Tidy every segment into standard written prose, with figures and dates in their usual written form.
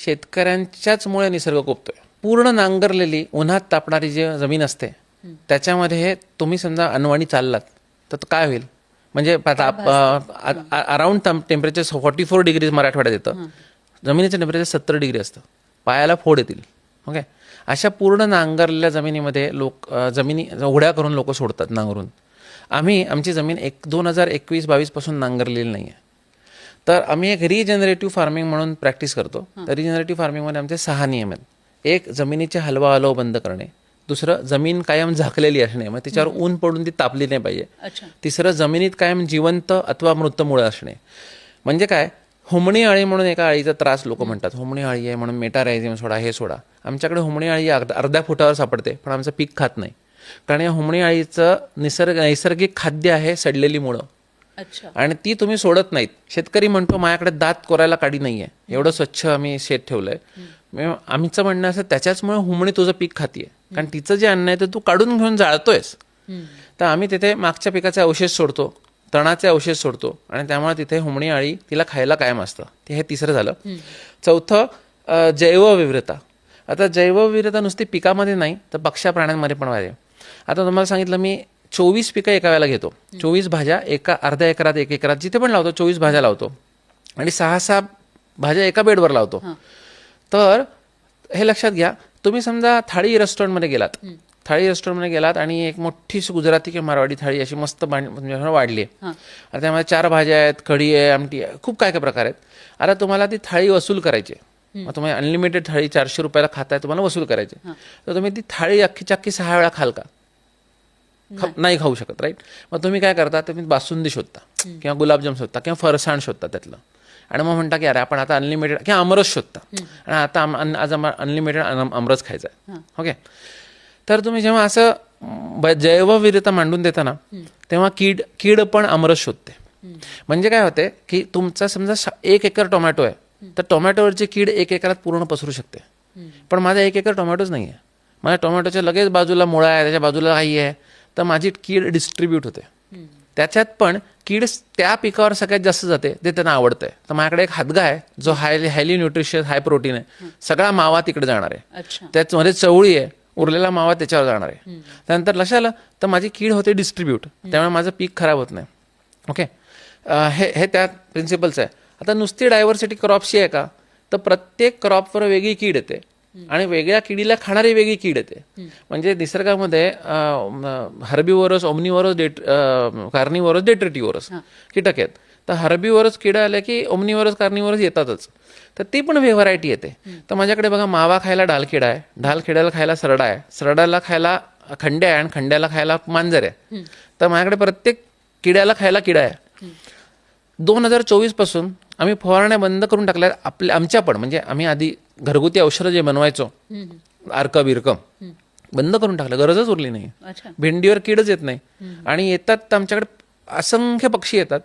शेतकऱ्यांच्याचमुळे निसर्ग कोपतोय. पूर्ण नांगरलेली उन्हात तापणारी जी जमीन असते त्याच्यामध्ये तुम्ही समजा अनवाणी चाललात तर काय होईल? म्हणजे अराउंड टेम्परेचर 44 डिग्री मराठवाड्यात येतं, जमिनीचं टेम्परेचर 70 डिग्री असतं, पायाला फोड येतील. ओके, अशा पूर्ण नांगरलेल्या जमिनीमध्ये जमिनी उघड्या करून लोक सोडतात नांगरून. आमची जमीन 2021-22 पासून नांगरलेली नाही आहे. तर आम्ही एक रिजनरेटिव्ह फार्मिंग म्हणून प्रॅक्टिस करतो. तर रिजनरेटिव्ह फार्मिंगमध्ये आमचे 6 नियम आहेत. एक, जमिनीचे हलवा बंद करणे. दुसरं, जमीन कायम झाकलेली असणे, मग तिच्यावर ऊन पडून ती तापली नाही पाहिजे. तिसरं, जमिनीत कायम जिवंत अथवा मृत मुळं असणे. म्हणजे काय, हुमणी अळी म्हणून एका अळीचा त्रास लोक म्हणतात, हुमणी अळी आहे म्हणून मेटारायझियम सोडा, हे सोडा. आमच्याकडे हुमणी अळी अर्ध्या फुटावर सापडते, पण आमचं पीक खात नाही. कारण या हुमणी अळीचं नैसर्गिक खाद्य आहे सडलेली मुळं. आणि ती तुम्ही सोडत नाहीत. शेतकरी म्हणतो माझ्याकडे दात कोरायला काडी नाहीये, एवढं स्वच्छ आम्ही शेत ठेवलंय. आमचं म्हणणं असं, त्याच्याचमुळे हुमणी तुझं पीक खातीये, कारण तिचं जे अन्न आहे ते तू काढून घेऊन जाळतोयस. तर आम्ही तिथे मागच्या पिकाचे अवशेष सोडतो, तणाचे अवशेष सोडतो, आणि त्यामुळे तिथे हुमणी अळी तिला खायला कायम असतं. हे तिसरं झालं. चौथं, जैवविविधता. आता जैवविविधता नुसती पिकामध्ये नाही तर पक्ष्या प्राण्यांमध्ये पण वाढते. आता तुम्हाला सांगितलं मी 24 पिकं एका वेळेला घेतो, 24 भाज्या अर्ध्या एकरात, 1 एकरात जिथे पण लावतो 24 भाज्या लावतो, आणि 6 भाज्या एका बेडवर लावतो. तर हे लक्षात घ्या, तुम्ही समजा थाळी रेस्टॉरंटमध्ये गेलात आणि एक मोठी गुजराती किंवा मारवाडी थाळी अशी मस्त वाढली आहे. आता त्यामध्ये 4 भाज्या आहेत, कढी आहे, आमटी आहे, खूप काय काय प्रकार आहेत. आता तुम्हाला ती थाळी वसूल करायची, मग तुम्ही अनलिमिटेड थाळी 400 रुपयाला खाताय, तुम्हाला वसूल करायचे, तर तुम्ही ती थाळी अख्खी 6 वेळा खाल का? नाही खाऊ शकत, राईट. मग तुम्ही काय करता, तुम्ही बासुंदी शोधता किंवा गुलाबजाम शोधता किंवा फरसाण शोधता त्यातलं, आणि मग म्हणता की अरे आपण आता अनलिमिटेड किंवा आमरस शोधता आणि आता आज अनलिमिटेड आमरस खायचा आहे. ओके, तर तुम्ही जेव्हा असं जैवविविधता मांडून देता ना, तेव्हा कीड पण आमरस शोधते. म्हणजे काय होते की तुमचा समजा 1 एकर टोमॅटो आहे, तर टोमॅटोवरची कीड 1 एकरात पूर्ण पसरू शकते. पण माझा 1 एकर टोमॅटोच नाही आहे, माझ्या टोमॅटोच्या लगेच बाजूला मुळा आहे, त्याच्या बाजूला काही आहे, तर माझी कीड डिस्ट्रीब्यूट होते. त्याच्यात पण कीड त्या पिकावर सगळ्यात जास्त जाते, ते त्यांना आवडतंय. तर माझ्याकडे एक हादगा आहे जो हायली न्यूट्रिशियस, हाय प्रोटीन आहे, सगळा मावा तिकडे जाणार आहे, त्याच्यामध्ये चवळी आहे, उरलेला मावा त्याच्यावर जाणार आहे. त्यानंतर लक्षात आलं तर माझी कीड होते डिस्ट्रीब्यूट, त्यामुळे माझं पीक खराब होत नाही. ओके, हे त्या प्रिन्सिपल्स आहे. आता नुसती डायव्हर्सिटी क्रॉपची आहे का, तर प्रत्येक क्रॉपवर वेगळी कीड येते आणि वेगळ्या किडीला खाणारी वेगळी कीड येते. म्हणजे निसर्गामध्ये हर्बीवोरस, ओमनीवोरस, कार्निवोरस, डेट्रिटिवोरस कीटक आहेत. तर हर्बीवोरस किडा आले की ओमनीवोरस, कार्निवोरस येतातच, तर ती पण व्हरायटी येते. तर माझ्याकडे बघा, मावा खायला ढालकिडा आहे, ढालकिड्याला खायला सरडा आहे, सरडाला खायला खंड्या आहे, आणि खंड्याला खायला मांजर आहे. तर माझ्याकडे प्रत्येक किड्याला खायला किडा आहे. 2024 पासून आम्ही फवारण्या बंद करून टाकल्या आमच्या पण. म्हणजे आम्ही आधी घरगुती औषधं जे बनवायचो, अर्क बिरकम, बंद करून टाकलं, गरजच उरली नाही. भेंडीवर कीडच येत नाही, आणि येतात तर आमच्याकडे असंख्य पक्षी येतात,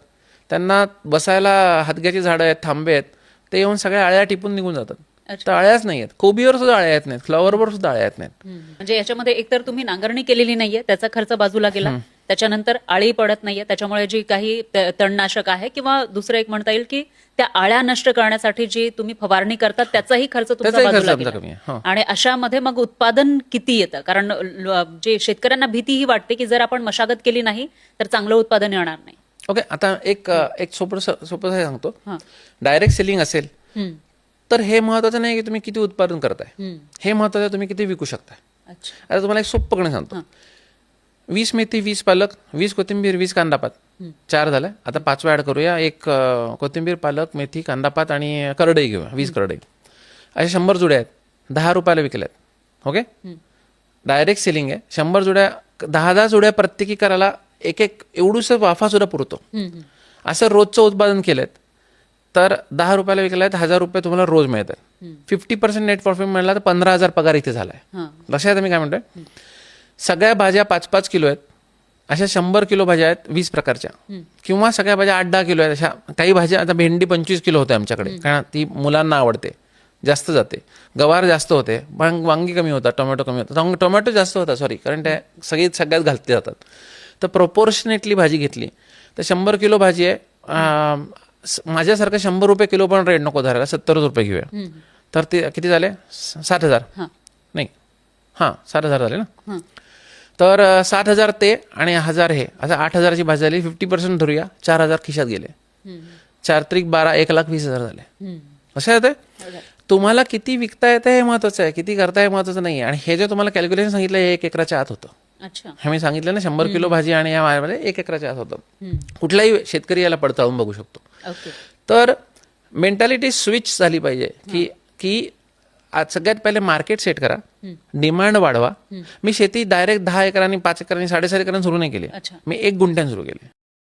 त्यांना बसायला हादग्याची झाडं आहेत, थांबे आहेत, ते येऊन सगळ्या अळ्या टिपून निघून जातात. तर अळ्याच नाही आहेत, कोबीवर सुद्धा अळ्या येत नाहीत, फ्लॉवरवर सुद्धा अळ्या येत नाहीत. म्हणजे याच्यामध्ये एकतर तुम्ही नांगरणी केलेली नाहीये, त्याचा खर्च बाजूला गेला, त्याच्यानंतर आळी पडत नाहीये, त्याच्यामुळे जी काही तणनाशक आहे, किंवा दुसरं एक म्हणता येईल की त्या आळ्या नष्ट करण्यासाठी जी तुम्ही फवारणी करतात त्याचाही खर्च तुमचा बाजूला गेला. आणि अशामध्ये मग उत्पादन किती येतं? कारण जे शेतकऱ्यांना भीती ही वाटते की जर आपण मशागत केली नाही तर चांगलं उत्पादन येणार नाही. ओके, आता एक सोपं सांगतो. डायरेक्ट सेलिंग असेल तर हे महत्वाचं नाही की तुम्ही किती उत्पादन करताय, हे महत्वाचं तुम्ही किती विकू शकताय. आता तुम्हाला एक सोपं गणित सांगतो. 20 मेथी, 20 पालक, 20 कोथिंबीर, 20 कांदापात, 4 झालं. आता 5वा ऍड करूया, एक कोथिंबीर, पालक, मेथी, कांदापात आणि करडई घेऊया, 20 करडई. अशा 100 जुड्या आहेत, 10 रुपयाला विकल्यात. ओके, डायरेक्ट सेलिंग आहे. 100 जुड्या, 10 जुड्या प्रत्येकी करायला एक एवढूसं वाफा सुद्धा पुरतो. असं रोजचं उत्पादन केलंय तर 10 रुपयाला विकलाय तर 1000 रुपये तुम्हाला रोज मिळतात. 50% नेट प्रॉफिट मिळाला तर 15,000 पगार इथे झालाय. लक्षात मी काय म्हणतोय, सगळ्या भाज्या 5-5 किलो आहेत, अशा 100 किलो भाज्या आहेत 20 प्रकारच्या, किंवा सगळ्या भाज्या 8-10 किलो आहेत. अशा काही भाज्या, आता भेंडी 25 किलो होते आमच्याकडे, कारण ती मुलांना आवडते, जास्त जाते. गवार जास्त होते, वांगी कमी होतात, टोमॅटो कमी होतात, टोमॅटो जास्त होता, सॉरी, कारण त्या सगळ्यात घालते जातात. तर प्रोपोर्शनेटली भाजी घेतली तर 100 किलो भाजी आहे. माझ्यासारखं 100 रुपये किलो पण रेट नको धरायला, 70 रुपये घेऊया. तर ते किती झाले 60,000 हां नाही हां 60,000 झाले ना. हां तर 60,000 ते आणि 1,000 हे असं 8,000ची भाजी झाली. 50% धरूया 4,000 खिशात गेले. 4 त्रिक 12 1,20,000 झाले. असं येतं. तुम्हाला किती विकता येतं हे महत्वाचं आहे, किती करता हे महत्वाचं नाही. आणि हे जे तुम्हाला कॅल्क्युलेशन सांगितलं हे 1 एकराच्या आत होतं. अच्छा हे मी सांगितलं ना 100 किलो भाजी आणि या माझ्यामध्ये 1 एकराच्या आत होतं. कुठलाही शेतकरी याला पडताळून बघू शकतो. ओके तर मेंटॅलिटी स्विच झाली पाहिजे की आज सगळ्यात पहिले मार्केट सेट करा, डिमांड वाढवा. मी शेती डायरेक्ट 10 एकरांनी 5 एकरांनी 4.5 एकरांनी सुरू नाही केली. अच्छा मी 1 गुंठ्यानं सुरू केली.